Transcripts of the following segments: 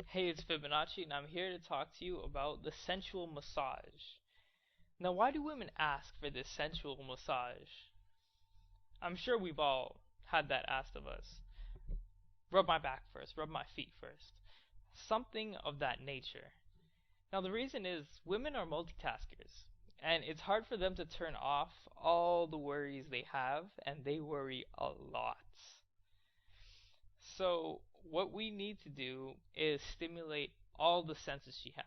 Hey, it's Fibonacci, and I'm here to talk to you about the sensual massage. Now, why do women ask for this sensual massage? I'm sure we've all had that asked of us. Rub my back first, rub my feet first. Something of that nature. Now, the reason is women are multitaskers, and it's hard for them to turn off all the worries they have, and they worry a lot. So, what we need to do is stimulate all the senses she has.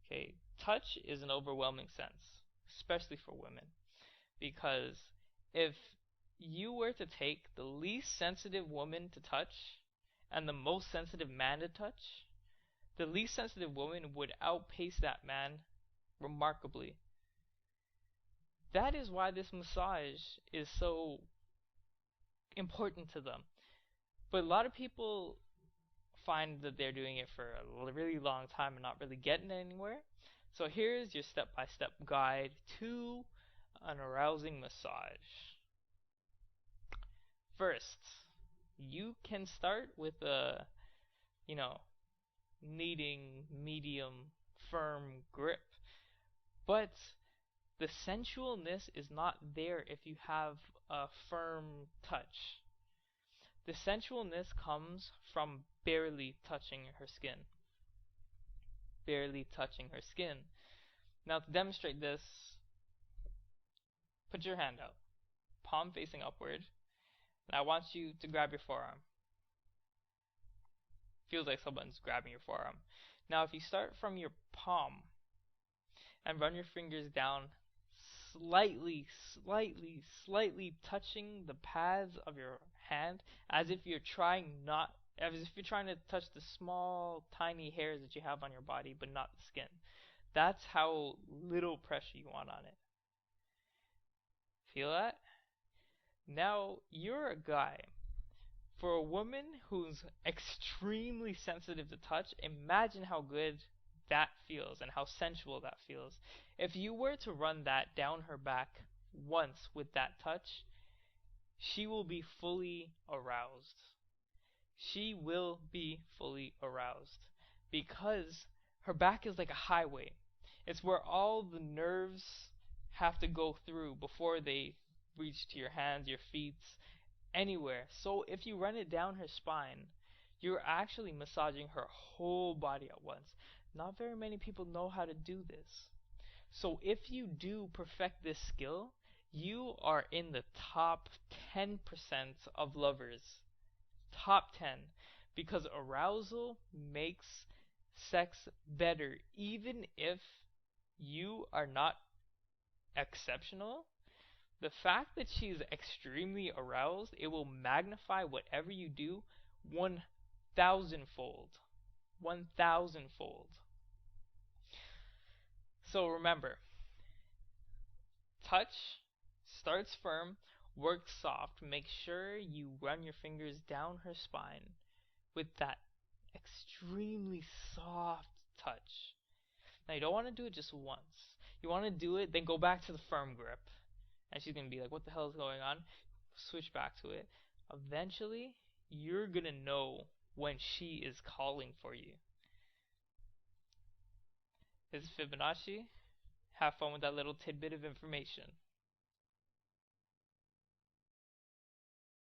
Okay, touch is an overwhelming sense, especially for women, because if you were to take the least sensitive woman to touch and the most sensitive man to touch, the least sensitive woman would outpace that man remarkably. That is why this massage is so important to them. But a lot of people find that they're doing it for a really long time and not really getting anywhere. So here's your step-by-step guide to an arousing massage. First, you can start with a, you know, needing medium firm grip, but the sensualness is not there if you have a firm touch. The sensualness comes from barely touching her skin. Barely touching her skin. Now, to demonstrate this, put your hand out, palm facing upward, and I want you to grab your forearm. Feels like someone's grabbing your forearm. Now, if you start from your palm and run your fingers down, slightly touching the pads of your hand, as if you're trying to touch the small, tiny hairs that you have on your body, but not the skin. That's how little pressure you want on it. Feel that? Now, you're a guy. For a woman who's extremely sensitive to touch, imagine how good that feels and how sensual that feels. If you were to run that down her back once with that touch, she will be fully aroused. She will be fully aroused because her back is like a highway. It's where all the nerves have to go through before they reach to your hands, your feet, anywhere. So if you run it down her spine, you're actually massaging her whole body at once. Not very many people know how to do this. So if you do perfect this skill, you are in the top 10% of lovers. Top 10. Because arousal makes sex better. Even if you are not exceptional, the fact that she's extremely aroused, it will magnify whatever you do 1,000-fold. 1,000-fold. So remember, touch starts firm, works soft. Make sure you run your fingers down her spine with that extremely soft touch. Now, you don't want to do it just once. You want to do it, then go back to the firm grip. And she's going to be like, what the hell is going on? Switch back to it. Eventually, you're going to know when she is calling for you. This is Fibonacci. Have fun with that little tidbit of information.